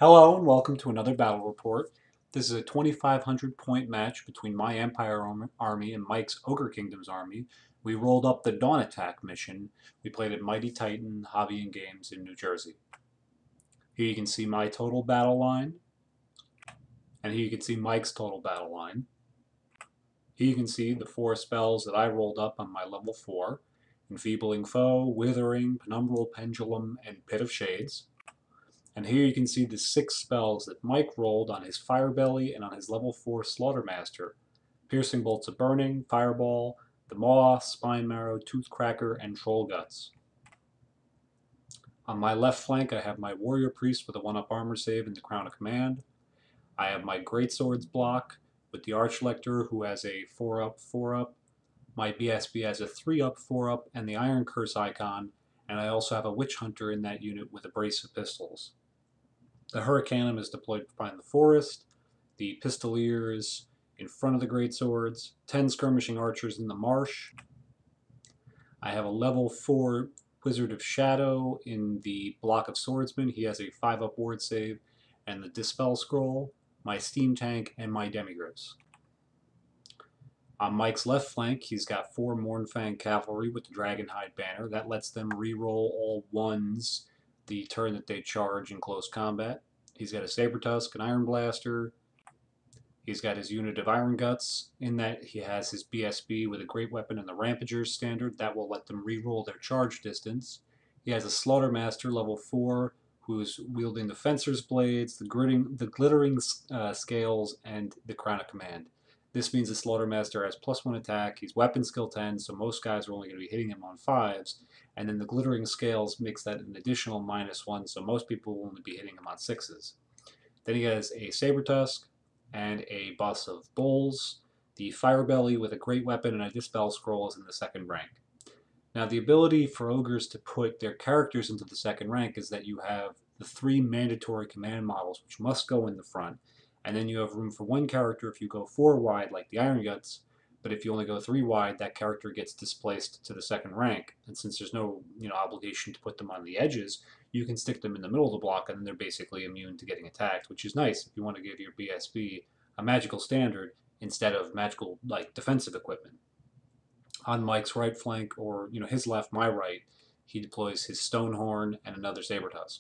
Hello and welcome to another battle report. This is a 2,500 point match between my Empire army and Mike's Ogre Kingdom's army. We rolled up the Dawn Attack mission. We played at Mighty Titan Hobby and Games in New Jersey. Here you can see my total battle line. And here you can see Mike's total battle line. Here you can see the 4 spells that I rolled up on my level 4. Enfeebling Foe, Withering, Penumbral Pendulum, and Pit of Shades. And here you can see the 6 spells that Mike rolled on his Firebelly and on his level 4 Slaughtermaster. Piercing Bolts of Burning, Fireball, the Maw, Spine Marrow, Toothcracker, and Troll Guts. On my left flank I have my Warrior Priest with a 1-up armor save and the Crown of Command. I have my Greatswords block with the Archlector who has a 4-up, 4-up. My BSB has a 3-up, 4-up, and the Iron Curse icon, and I also have a Witch Hunter in that unit with a brace of pistols. The Hurricanum is deployed behind the forest, the Pistoliers in front of the Greatswords, 10 Skirmishing Archers in the marsh. I have a level 4 Wizard of Shadow in the block of Swordsmen. He has a 5-up ward save and the Dispel Scroll, my Steam Tank, and my Demigriffs. On Mike's left flank, he's got 4 Mournfang Cavalry with the Dragonhide banner. That lets them re-roll all 1s the turn that they charge in close combat. He's got a Sabertusk, an Iron Blaster. He's got his unit of Iron Guts. In that, he has his BSB with a Great Weapon and the Rampagers standard. That will let them re-roll their charge distance. He has a Slaughtermaster, level 4, who's wielding the Fencer's Blades, the Glittering Scales, and the Crown of Command. This means the Slaughtermaster has +1 attack, he's weapon skill 10, so most guys are only going to be hitting him on 5s, and then the Glittering Scales makes that an additional -1, so most people will only be hitting him on 6s. Then he has a Sabertusk and a Bus of Bulls. The Firebelly with a Great Weapon and a Dispel Scroll is in the 2nd rank. Now the ability for Ogres to put their characters into the 2nd rank is that you have the 3 mandatory command models which must go in the front, and then you have room for 1 character if you go 4 wide like the Iron Guts, but if you only go 3 wide, that character gets displaced to the 2nd rank, and since there's no obligation to put them on the edges, you can stick them in the middle of the block and then they're basically immune to getting attacked, which is nice if you want to give your BSB a magical standard instead of magical defensive equipment. On Mike's right flank, or his left, my right, he deploys his Stonehorn and another Sabertusk.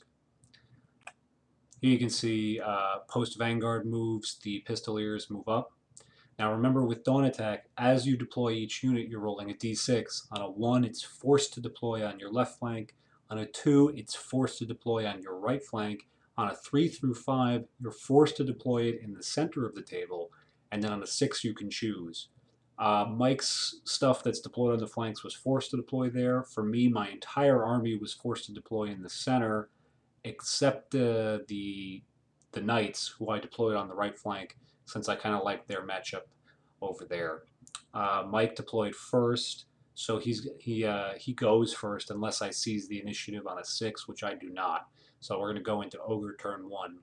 Here you can see post-Vanguard moves, the Pistoliers move up. Now remember with Dawn Attack, as you deploy each unit, you're rolling a d6. On a 1, it's forced to deploy on your left flank. On a 2, it's forced to deploy on your right flank. On a 3 through 5, you're forced to deploy it in the center of the table. And then on a 6, you can choose. Mike's stuff that's deployed on the flanks was forced to deploy there. For me, my entire army was forced to deploy in the center, except the Knights, who I deployed on the right flank, since I kind of like their matchup over there. Mike deployed first, so he goes first unless I seize the initiative on a 6, which I do not. So we're going to go into Ogre turn 1.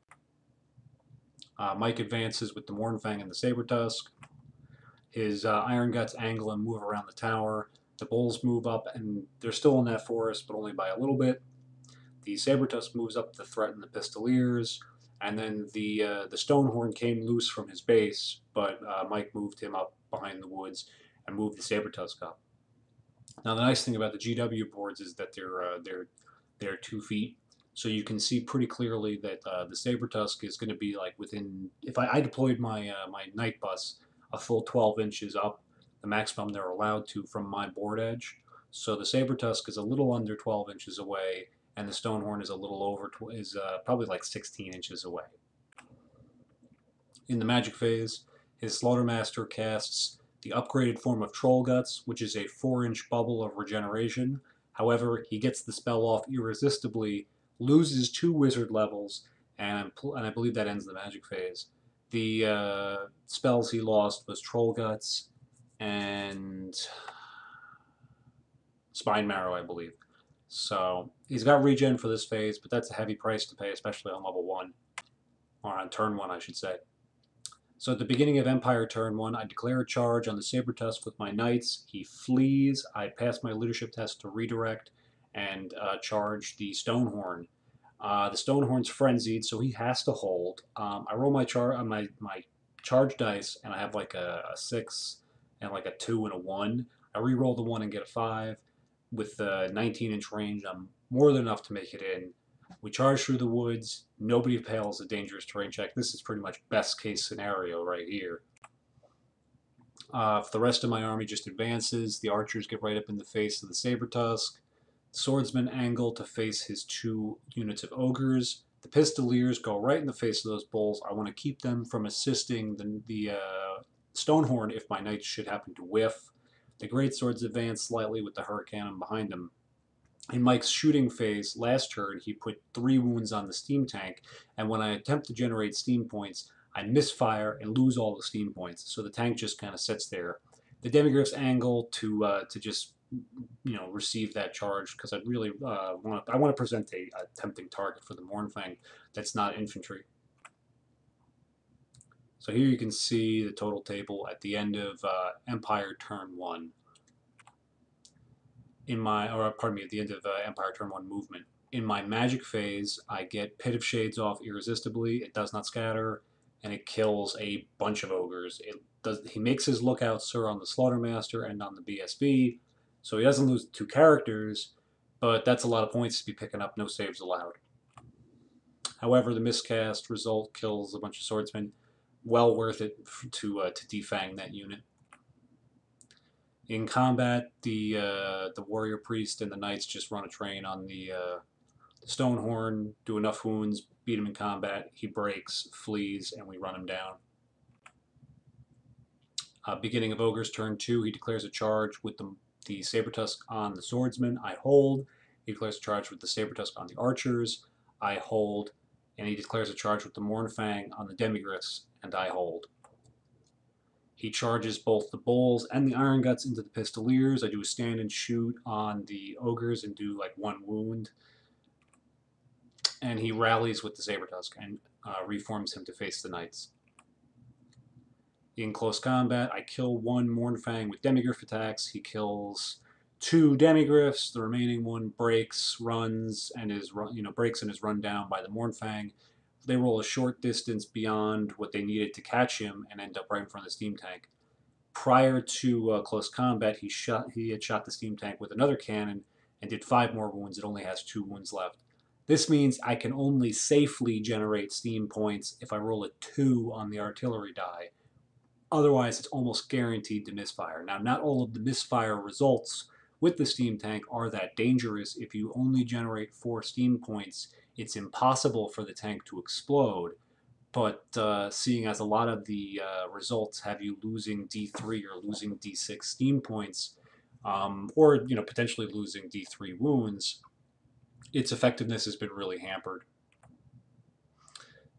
Mike advances with the Mournfang and the Sabertusk. His Iron Guts angle and move around the tower. The Bulls move up, and they're still in that forest, but only by a little bit. The Sabertusk moves up to threaten the Pistoliers, and then the Stonehorn came loose from his base, but Mike moved him up behind the woods and moved the Sabertusk up. Now the nice thing about the GW boards is that they're 2 feet, so you can see pretty clearly that the Sabertusk is going to be within. If I deployed my my Night Bus a full 12 inches up, the maximum they're allowed to from my board edge, so the Sabertusk is a little under 12 inches away. And the Stonehorn is a little over, probably 16 inches away. In the magic phase, his Slaughtermaster casts the upgraded form of Troll Guts, which is a 4-inch bubble of regeneration. However, he gets the spell off irresistibly, loses 2 wizard levels, and I believe that ends the magic phase. The spells he lost was Troll Guts and Spine Marrow, I believe. So he's got regen for this phase, but that's a heavy price to pay, especially on level 1, or on turn 1, I should say. So at the beginning of Empire turn 1, I declare a charge on the Sabertusk with my Knights. He flees. I pass my leadership test to redirect and charge the Stonehorn. The Stonehorn's frenzied, so he has to hold. I roll my charge dice, and I have like a 6 and like a 2 and a 1. I re-roll the 1 and get a 5. With the 19-inch range, I'm more than enough to make it in. We charge through the woods. Nobody fails a dangerous terrain check. This is pretty much best case scenario right here. If the rest of my army just advances, the archers get right up in the face of the Saber-Tusk. The swordsman angle to face his 2 units of ogres. The pistoliers go right in the face of those bulls. I want to keep them from assisting the Stonehorn if my knights should happen to whiff. The greatswords advance slightly with the hurricane behind them. In Mike's shooting phase, last turn, he put 3 wounds on the steam tank, and when I attempt to generate steam points, I misfire and lose all the steam points, so the tank just kind of sits there. The demigriffs angle to just receive that charge because I really want to present a tempting target for the Mournfang that's not infantry. So here you can see the total table at the end of Empire turn 1. At the end of Empire turn 1 movement. In my magic phase, I get Pit of Shades off irresistibly. It does not scatter, and it kills a bunch of ogres. He makes his lookout sir on the Slaughtermaster and on the BSB, so he doesn't lose 2 characters, but that's a lot of points to be picking up. No saves allowed. However, the miscast result kills a bunch of swordsmen. Well worth it to defang that unit. In combat, the warrior priest and the knights just run a train on the Stonehorn, do enough wounds, beat him in combat, he breaks, flees, and we run him down. Beginning of Ogre's turn 2, he declares a charge with the Saber-Tusk on the swordsman. I hold. He declares a charge with the Saber-Tusk on the archers. I hold. And he declares a charge with the Mournfang on the demigriffs, and I hold. He charges both the bulls and the iron guts into the pistoliers. I do a stand and shoot on the ogres and do like 1 wound. And he rallies with the Saber-Tusk and reforms him to face the knights. In close combat, I kill 1 Mournfang with demigriff attacks. He kills 2 demigriffs. The remaining 1 breaks, runs, and is run down by the Mournfang. They roll a short distance beyond what they needed to catch him and end up right in front of the steam tank. Prior to close combat, he had shot the steam tank with another cannon and did 5 more wounds. It only has 2 wounds left. This means I can only safely generate steam points if I roll a 2 on the artillery die. Otherwise, it's almost guaranteed to misfire. Now, not all of the misfire results with the steam tank are that dangerous. If you only generate 4 steam points, it's impossible for the tank to explode. But seeing as a lot of the results have you losing D3 or losing D6 steam points, or potentially losing D3 wounds, its effectiveness has been really hampered.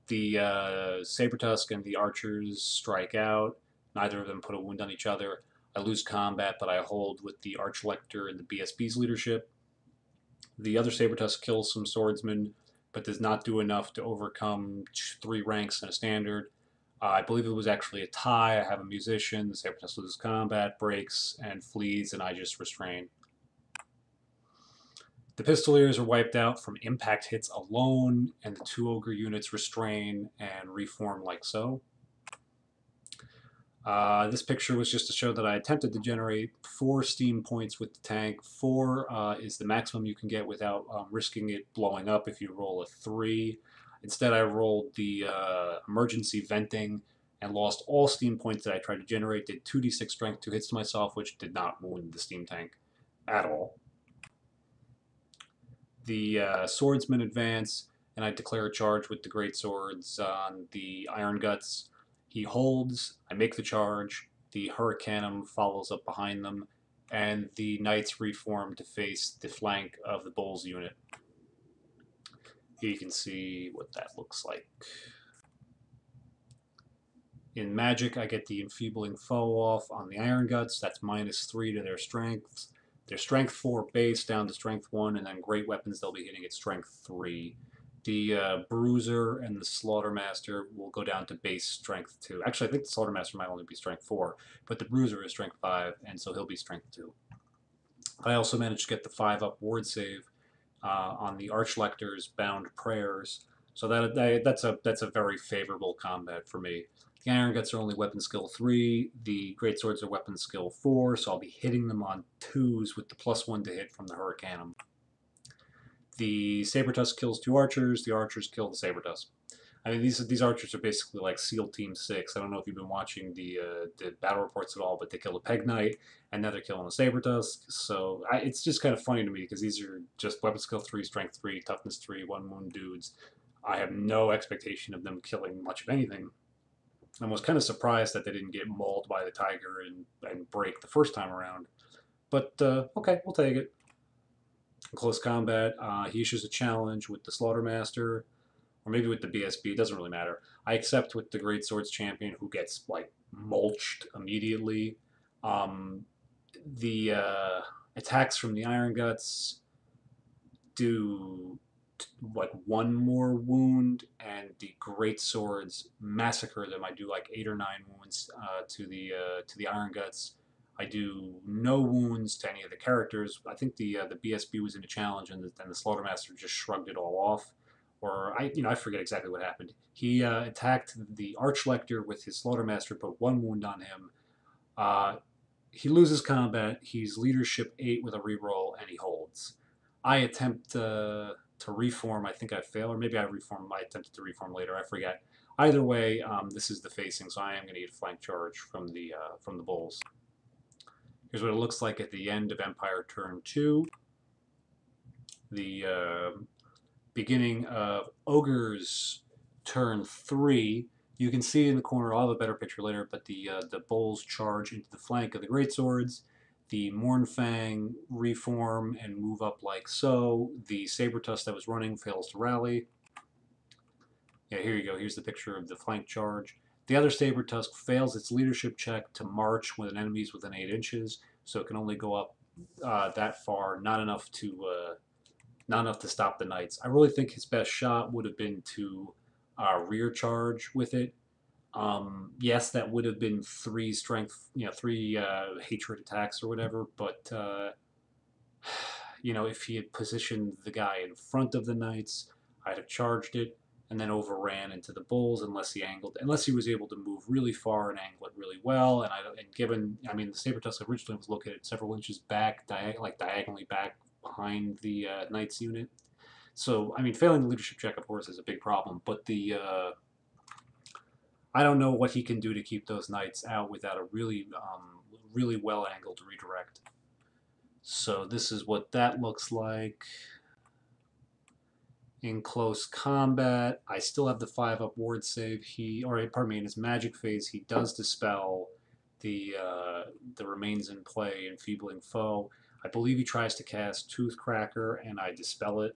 The Saber-Tusk and the archers strike out. Neither of them put a wound on each other. I lose combat, but I hold with the Archlector and the BSB's leadership. The other Saber-Tusk kills some swordsmen, but does not do enough to overcome 3 ranks and a standard. I believe it was actually a tie. I have a musician. The Saber-Tusk loses combat, breaks, and flees, and I just restrain. The Pistoliers are wiped out from impact hits alone, and the 2 Ogre units restrain and reform like so. This picture was just to show that I attempted to generate 4 steam points with the tank. 4 is the maximum you can get without risking it blowing up if you roll a 3. Instead, I rolled the emergency venting and lost all steam points that I tried to generate. Did 2d6 strength, 2 hits to myself, which did not wound the steam tank at all. The swordsmen advance, and I declare a charge with the greatswords on the iron guts. He holds, I make the charge, the Hurricanum follows up behind them, and the knights reform to face the flank of the bulls unit. Here you can see what that looks like. In magic, I get the enfeebling foe off on the iron guts. That's -3 to their strengths. Their strength 4 base down to strength 1, and then great weapons they'll be hitting at strength 3. The Bruiser and the Slaughtermaster will go down to base strength 2. Actually, I think the Slaughtermaster might only be strength 4, but the Bruiser is strength 5, and so he'll be strength 2. I also managed to get the 5-up ward save on the Archlector's Bound Prayers. So that's a very favorable combat for me. The Iron Guts are only weapon skill 3. The Greatswords are weapon skill 4, so I'll be hitting them on 2s with the +1 to hit from the Hurricanum. The Sabertusk kills 2 archers. The archers kill the Sabertusk. I mean, these archers are basically like SEAL Team 6. I don't know if you've been watching the battle reports at all, but they kill a Peg Knight, and now they're killing a Sabertusk. So it's just kind of funny to me because these are just weapon skill 3, strength 3, toughness 3, 1 wound dudes. I have no expectation of them killing much of anything. I was kind of surprised that they didn't get mauled by the tiger and break the first time around. But okay, we'll take it. In close combat, he issues a challenge with the Slaughtermaster, or maybe with the BSB, it doesn't really matter. I accept with the Great Swords champion, who gets, like, mulched immediately. The attacks from the Iron Guts do, like, 1 more wound, and the Great Swords massacre them. I do, like, 8 or 9 wounds to the Iron Guts. I do no wounds to any of the characters. I think the BSB was in a challenge, and then the Slaughtermaster just shrugged it all off. Or I forget exactly what happened. He attacked the Archlector with his Slaughtermaster, put 1 wound on him. He loses combat. He's leadership 8 with a reroll, and he holds. I attempt to reform. I think I fail, or maybe I reform. I attempted to reform later. I forget. Either way, this is the facing, so I am going to get a flank charge from the bulls. Here's what it looks like at the end of Empire Turn 2. The beginning of Ogre's Turn 3. You can see in the corner, I'll have a better picture later, but the bulls charge into the flank of the Greatswords. The Mournfang reform and move up like so. The Sabertusk that was running fails to rally. Yeah, here you go. Here's the picture of the flank charge. The other Sabertusk fails its leadership check to march with an enemy's within 8 inches, so it can only go up that far, not enough to stop the Knights. I really think his best shot would have been to rear charge with it. Yes, that would have been 3 strength, 3 hatred attacks or whatever, but if he had positioned the guy in front of the Knights, I'd have charged it and then overran into the bulls unless he was able to move really far and angle it really well. And the Sabertusk originally was located several inches back, diagonally back behind the Knights unit. So, I mean, failing the leadership check, of course, is a big problem, but I don't know what he can do to keep those Knights out without a really well-angled redirect. So this is what that looks like. In close combat, I still have the 5-up ward save. In his magic phase, he does dispel the remains in play enfeebling foe. I believe he tries to cast Toothcracker, and I dispel it.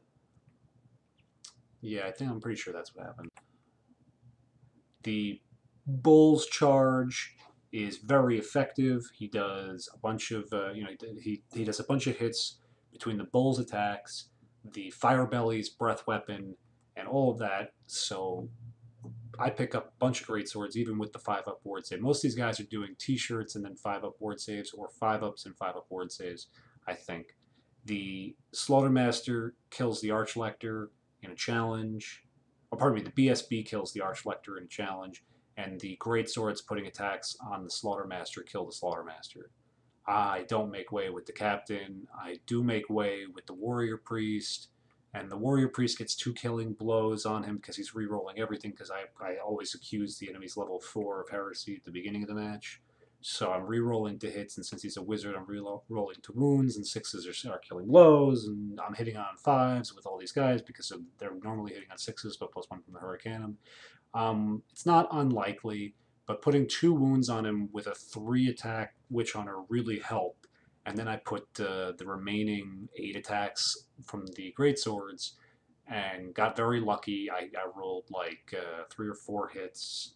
Yeah, I'm pretty sure that's what happened. The Bull's charge is very effective. He does a bunch of he does a bunch of hits between the Bull's attacks, the Firebelly's breath weapon, and all of that. So I pick up a bunch of great swords, even with the 5-up ward save. Most of these guys are doing T-shirts and then 5-up ward saves, or 5-ups and 5-up ward saves, I think. The Slaughtermaster kills the Archlector in a challenge. Oh, pardon me, the BSB kills the Archlector in a challenge, and the Great Swords putting attacks on the Slaughtermaster kill the Slaughtermaster. I don't make way with the Captain. I do make way with the Warrior Priest, and the Warrior Priest gets 2 killing blows on him because he's re-rolling everything, because I always accuse the enemy's level 4 of heresy at the beginning of the match. So I'm re-rolling to hits, and since he's a wizard, I'm re-rolling to wounds, and 6s are killing blows, and I'm hitting on 5s with all these guys because they're normally hitting on 6s, but +1 from the Hurricanum. It's not unlikely, but putting 2 wounds on him with a 3-attack Witch Hunter really helped. And then I put the remaining 8 attacks from the Great Swords and got very lucky. I rolled like 3 or 4 hits,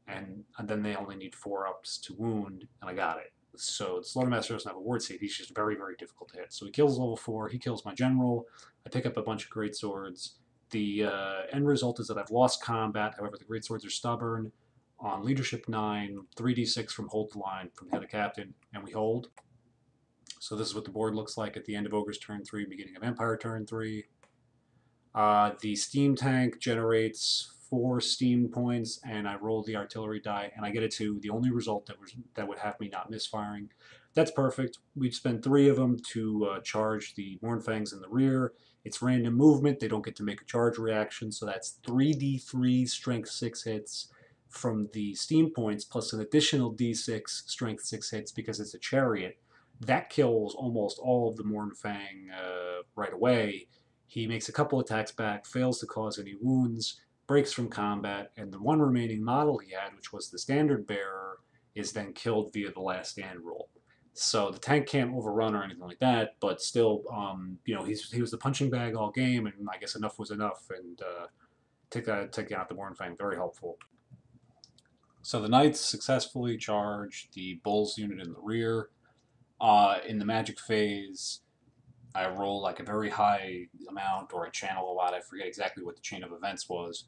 and then they only need 4-ups to wound, and I got it. So the Slaughtermaster doesn't have a ward save. He's just very, very difficult to hit. So he kills level 4. He kills my general. I pick up a bunch of Great Swords. The end result is that I've lost combat. However, the Great Swords are stubborn. On Leadership 9, 3d6 from hold the line from the head of Captain, and we hold. So this is what the board looks like at the end of Ogre's Turn 3, beginning of Empire Turn 3. The steam tank generates 4 steam points, and I roll the artillery die, and I get a 2. The only result that would have me not misfiring. That's perfect. We'd spend 3 of them to charge the Mournfangs in the rear. It's random movement. They don't get to make a charge reaction, so that's 3d3 strength 6 hits from the steam points, plus an additional d6 strength 6 hits because it's a chariot. That kills almost all of the Mournfang right away. He makes a couple attacks back, fails to cause any wounds, breaks from combat, and the one remaining model he had, which was the standard bearer, is then killed via the last stand rule. So the tank can't overrun or anything like that, but still, he was the punching bag all game, and I guess enough was enough, and taking out the Mournfang, very helpful. So the Knights successfully charge the Bulls unit in the rear. In the magic phase, I roll like a very high amount, or I channel a lot. I forget exactly what the chain of events was,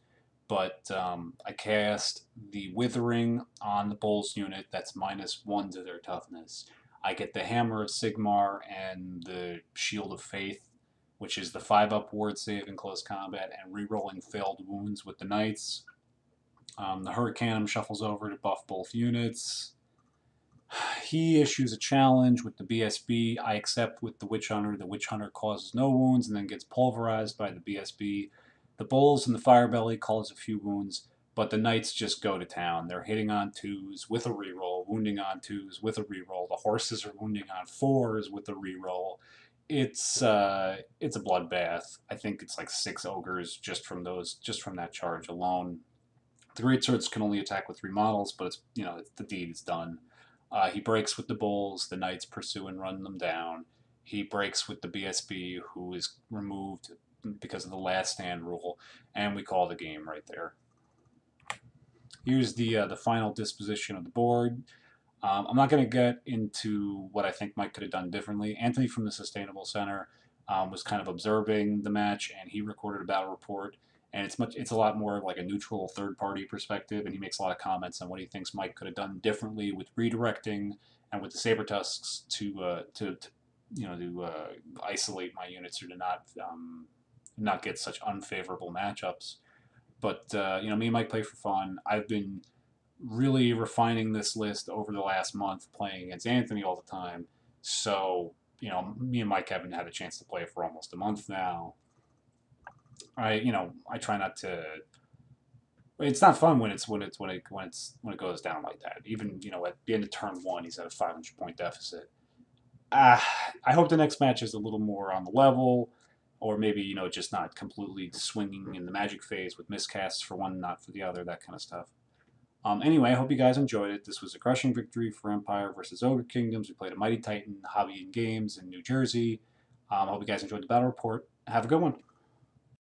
but I cast the Withering on the Bulls unit. That's -1 to their toughness. I get the Hammer of Sigmar and the Shield of Faith, which is the 5-up ward save in close combat, and rerolling failed wounds with the Knights. The Hurricanum shuffles over to buff both units. He issues a challenge with the BSB. I accept with the Witch Hunter. The Witch Hunter causes no wounds and then gets pulverized by the BSB. The Bulls and the Firebelly cause a few wounds, but the Knights just go to town. They're hitting on 2s with a reroll, wounding on 2s with a reroll. The horses are wounding on 4s with a reroll. It's a bloodbath. I think it's like 6 ogres just from that charge alone. The Greatswords can only attack with 3 models, but the deed is done. He breaks with the Bulls. The Knights pursue and run them down. He breaks with the BSB, who is removed because of the last stand rule, and we call the game right there. Here's the final disposition of the board. I'm not going to get into what I think Mike could have done differently. Anthony from the Sustainable Center was kind of observing the match, and he recorded a battle report. And it's a lot more like a neutral third-party perspective, and he makes a lot of comments on what he thinks Mike could have done differently with redirecting and with the saber tusks to isolate my units or to not get such unfavorable matchups. But me and Mike play for fun. I've been really refining this list over the last month, playing against Anthony all the time. So me and Mike haven't had a chance to play for almost a month now. I try not to. It's not fun when it goes down like that. Even at the end of turn 1, he's at a 500-point deficit. I hope the next match is a little more on the level, or maybe just not completely swinging in the magic phase with miscasts for one, not for the other, that kind of stuff. Anyway, I hope you guys enjoyed it. This was a crushing victory for Empire versus Ogre Kingdoms. We played a Mighty Titan Hobby and Games in New Jersey. I hope you guys enjoyed the battle report. Have a good one.